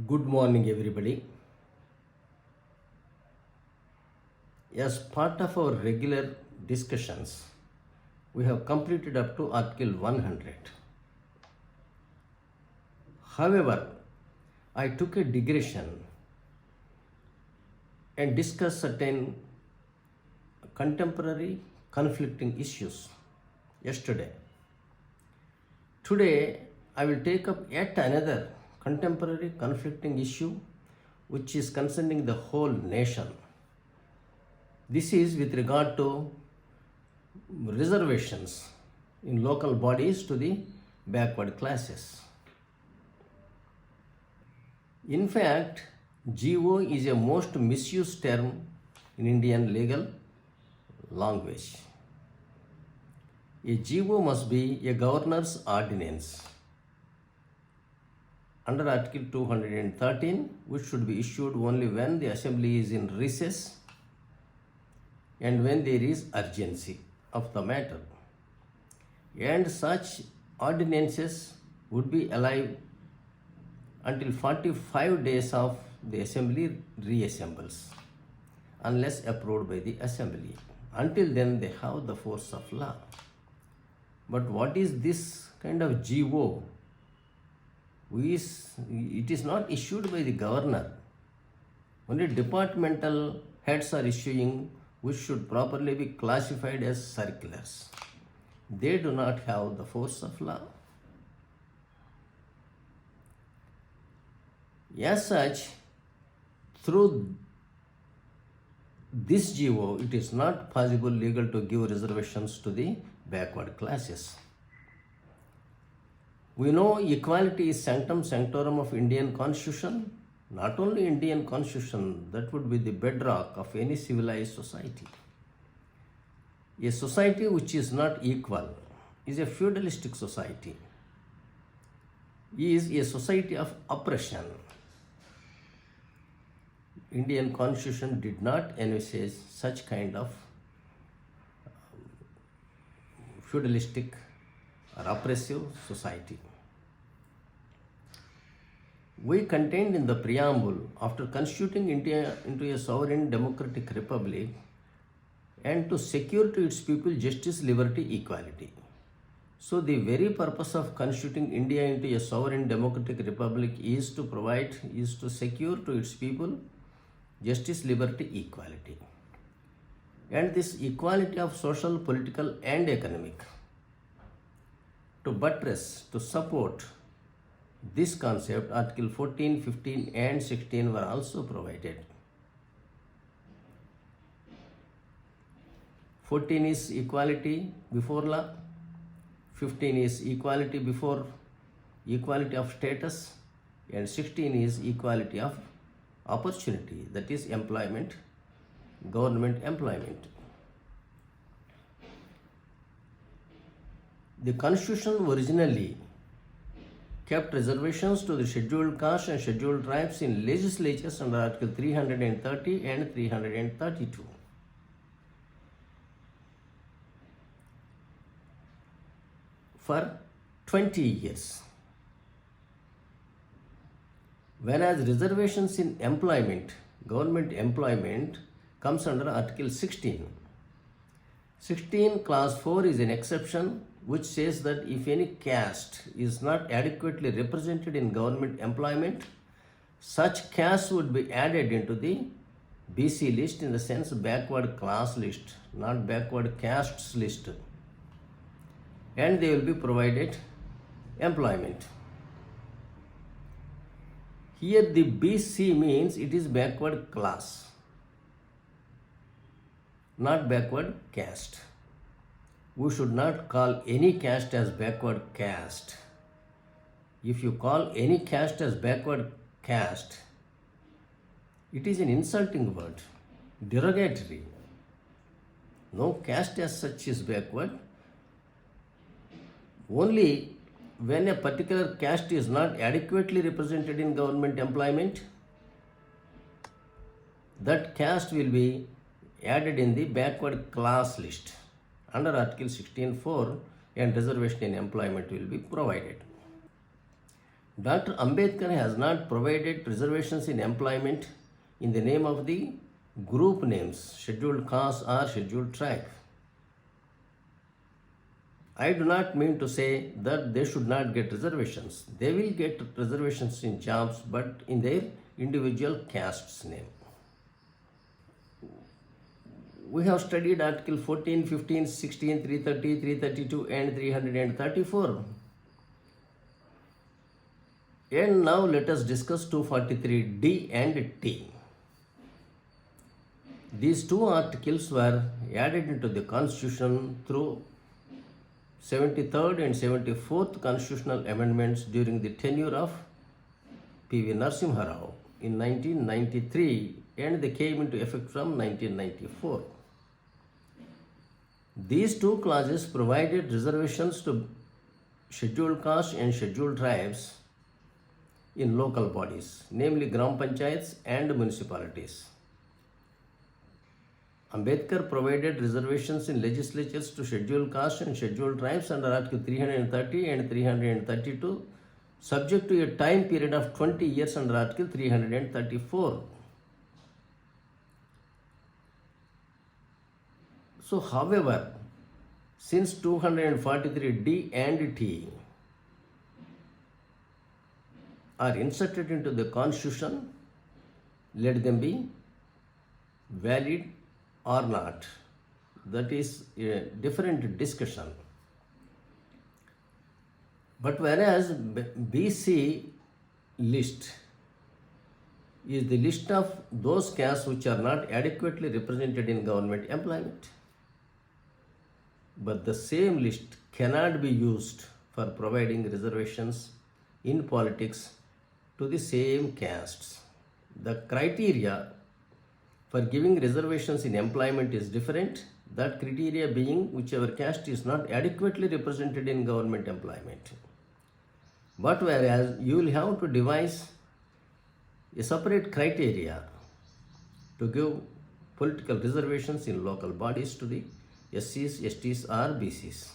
Good morning, everybody. As part of our regular discussions, we have completed up to Article 100. However, I took a digression and discussed certain contemporary conflicting issues yesterday. Today, I will take up yet another contemporary conflicting issue which is concerning the whole nation. This is with regard to reservations in local bodies to the backward classes. In fact, GO is a most misused term in Indian legal language. A GO must be a governor's ordinance under Article 213, which should be issued only when the assembly is in recess and when there is urgency of the matter. And such ordinances would be alive until 45 days of the assembly reassembles, unless approved by the assembly. Until then, they have the force of law. But what is this kind of GO? It is not issued by the governor. Only departmental heads are issuing, which should properly be classified as circulars. They do not have the force of law. As such, through this GO, it is not possible legal to give reservations to the backward classes. We know equality is sanctum sanctorum of Indian Constitution. Not only Indian Constitution, that would be the bedrock of any civilized society. A society which is not equal is a feudalistic society, is a society of oppression. Indian Constitution did not envisage such kind of feudalistic or oppressive society. We contained in the preamble, after constituting India into a sovereign democratic republic and to secure to its people justice, liberty, equality. So the very purpose of constituting India into a sovereign democratic republic is to secure to its people justice, liberty, equality. And this equality of social, political and economic. To buttress, to support this concept, Article 14, 15 and 16 were also provided. 14 is equality before law, 15 is equality of status, and 16 is equality of opportunity, that is employment, government employment. The Constitution originally kept reservations to the scheduled castes and scheduled tribes in legislatures under Article 330 and 332. For 20 years. Whereas reservations in employment, government employment, comes under Article 16. 16 clause 4 is an exception which says that if any caste is not adequately represented in government employment, such caste would be added into the BC list, in the sense backward class list, not backward castes list, and they will be provided employment. Here the BC means it is backward class, not backward caste. We should not call any caste as backward caste. If you call any caste as backward caste, it is an insulting word, derogatory. No caste as such is backward. Only when a particular caste is not adequately represented in government employment, that caste will be added in the backward class list under Article 16.4, and reservation in employment will be provided. Dr. Ambedkar has not provided reservations in employment in the name of the group names, scheduled caste or scheduled tribe. I do not mean to say that they should not get reservations. They will get reservations in jobs, but in their individual caste's name. We have studied Article 14, 15, 16, 330, 332 and 334. And now let us discuss 243D and T. These two articles were added into the Constitution through 73rd and 74th constitutional amendments during the tenure of P.V. Narasimha Rao in 1993, and they came into effect from 1994. These two clauses provided reservations to scheduled caste and scheduled tribes in local bodies, namely Gram Panchayats and municipalities. Ambedkar provided reservations in legislatures to scheduled caste and scheduled tribes under Article 330 and 332, subject to a time period of 20 years under Article 334. So, however, since 243D and T are inserted into the Constitution, let them be valid or not. That is a different discussion. But whereas BC list is the list of those castes which are not adequately represented in government employment, but the same list cannot be used for providing reservations in politics to the same castes. The criteria for giving reservations in employment is different, that criteria being whichever caste is not adequately represented in government employment. But whereas you will have to devise a separate criteria to give political reservations in local bodies to the SCs, STs or BCs.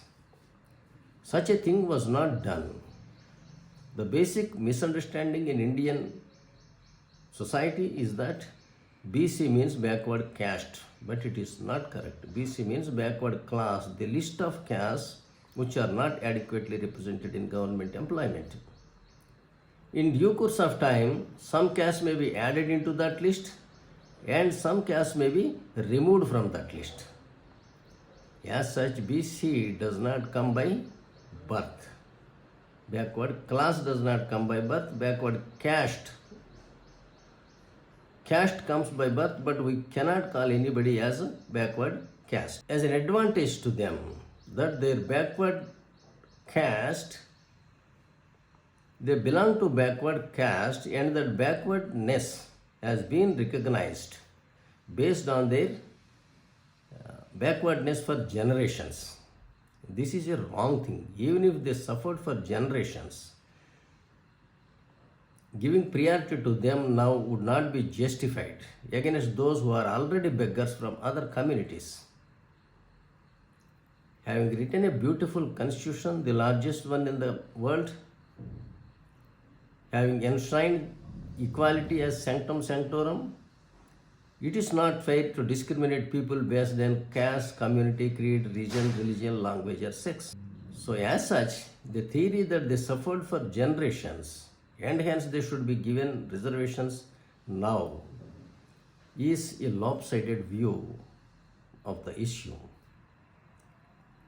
Such a thing was not done. The basic misunderstanding in Indian society is that BC means backward caste, but it is not correct. BC means backward class, the list of castes which are not adequately represented in government employment. In due course of time, some castes may be added into that list and some castes may be removed from that list. As such, BC does not come by birth. Backward class does not come by birth. Backward caste comes by birth, but we cannot call anybody as a backward caste. As an advantage to them that their backward caste, they belong to backward caste and that backwardness has been recognized based on their backwardness for generations. This is a wrong thing. Even if they suffered for generations, giving priority to them now would not be justified against those who are already beggars from other communities. Having written a beautiful constitution, the largest one in the world, having enshrined equality as sanctum sanctorum, it is not fair to discriminate people based on caste, community, creed, region, religion, language, or sex. So, as such, the theory that they suffered for generations and hence they should be given reservations now is a lopsided view of the issue.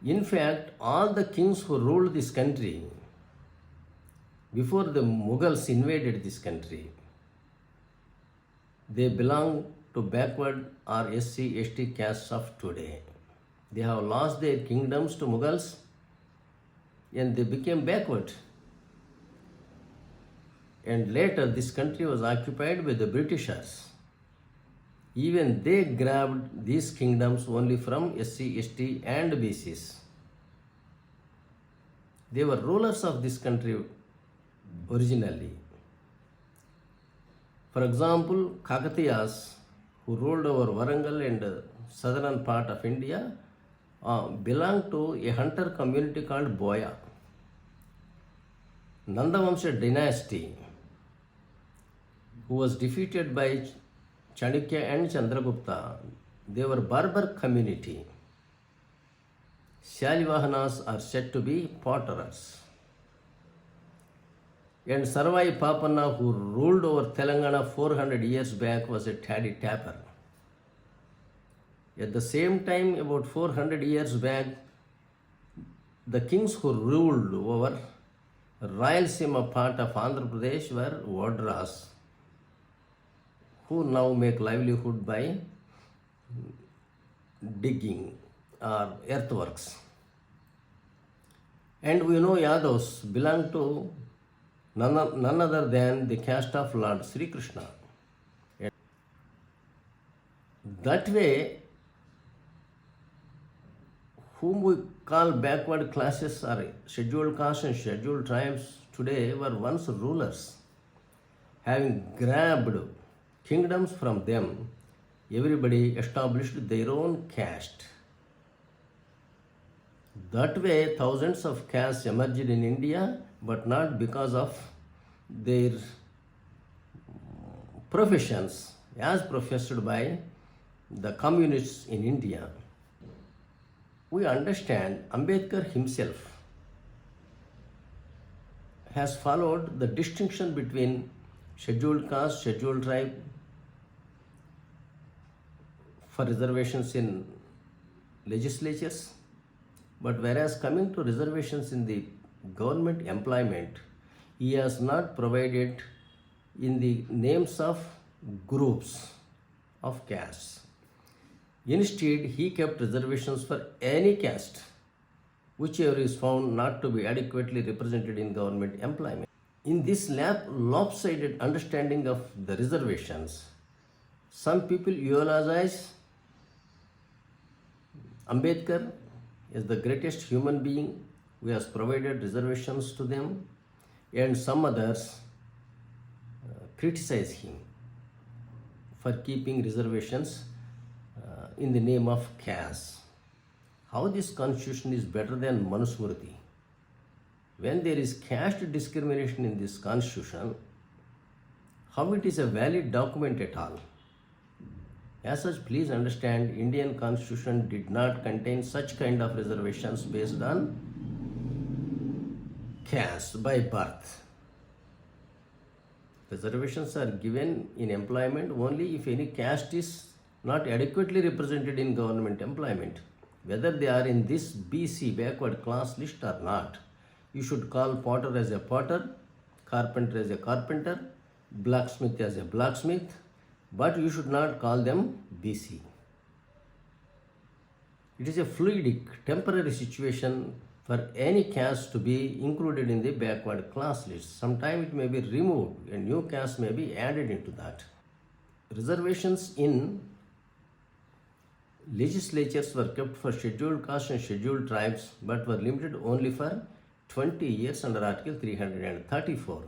In fact, all the kings who ruled this country before the Mughals invaded this country, they belong to backward or SC, ST castes of today. They have lost their kingdoms to Mughals and they became backward. And later this country was occupied by the Britishers. Even they grabbed these kingdoms only from SC, ST and BCs. They were rulers of this country originally. For example, Kakatiyas, who ruled over Warangal and southern part of India, belonged to a hunter community called Boya. Nandavamsha dynasty, who was defeated by Chanukya and Chandragupta, they were Barbar community. Shalivahanas are said to be potterers. And Sarvai Papanna, who ruled over Telangana 400 years back, was a taddy tapper. At the same time, about 400 years back, the kings who ruled over Rayalaseema part of Andhra Pradesh were Wadras, who now make livelihood by digging or earthworks. And we know Yadavs belong to none other than the caste of Lord Sri Krishna. That way, whom we call backward classes or scheduled castes and scheduled tribes today were once rulers. Having grabbed kingdoms from them, everybody established their own caste. That way, thousands of castes emerged in India, but not because of their professions as professed by the communists in India. We understand Ambedkar himself has followed the distinction between scheduled caste, scheduled tribe for reservations in legislatures, but whereas coming to reservations in the government employment, he has not provided in the names of groups of castes. Instead, he kept reservations for any caste, whichever is found not to be adequately represented in government employment. In this lopsided understanding of the reservations, some people eulogize Ambedkar as the greatest human being who has provided reservations to them, and some others criticize him for keeping reservations in the name of caste. How this constitution is better than Manusmriti? When there is caste discrimination in this constitution, how it is a valid document at all? As such, please understand, Indian constitution did not contain such kind of reservations based on caste by birth. Reservations are given in employment only if any caste is not adequately represented in government employment. Whether they are in this BC backward class list or not, you should call potter as a potter, carpenter as a carpenter, blacksmith as a blacksmith, but you should not call them BC. It is a fluidic, temporary situation for any caste to be included in the backward class list. Sometime it may be removed, a new caste may be added into that. Reservations in legislatures were kept for scheduled castes and scheduled tribes, but were limited only for 20 years under Article 334.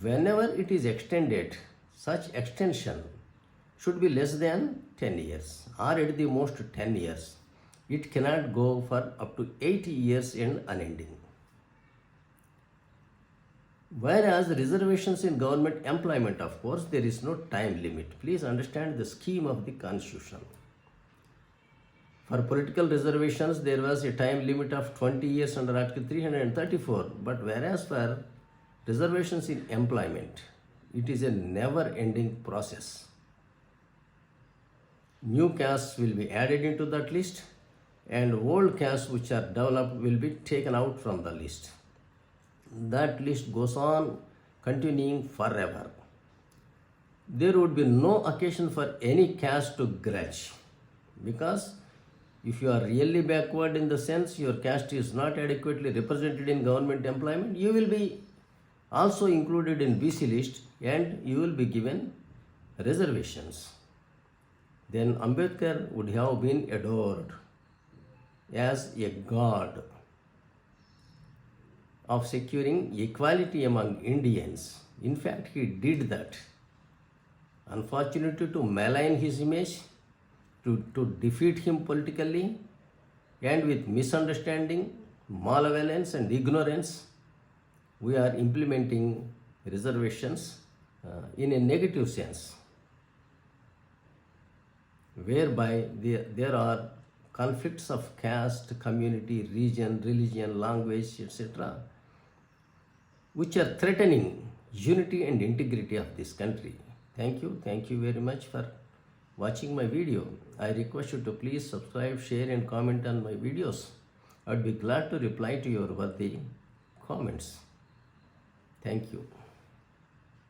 Whenever it is extended, such extension should be less than 10 years or at the most 10 years. It cannot go for up to 80 years and unending. Whereas reservations in government employment, of course, there is no time limit. Please understand the scheme of the constitution. For political reservations, there was a time limit of 20 years under Article 334. But whereas for reservations in employment, it is a never-ending process. New castes will be added into that list, and old castes which are developed will be taken out from the list. That list goes on continuing forever. There would be no occasion for any caste to grudge, because if you are really backward in the sense your caste is not adequately represented in government employment, you will be also included in BC list and you will be given reservations. Then Ambedkar would have been adored as a god of securing equality among Indians. In fact, he did that. Unfortunately, to malign his image, to defeat him politically, and with misunderstanding, malevolence and ignorance, we are implementing reservations in a negative sense, whereby there are conflicts of caste, community, region, religion, language, etc., which are threatening unity and integrity of this country. Thank you. Thank you very much for watching my video. I request you to please subscribe, share and comment on my videos. I would be glad to reply to your worthy comments. Thank you.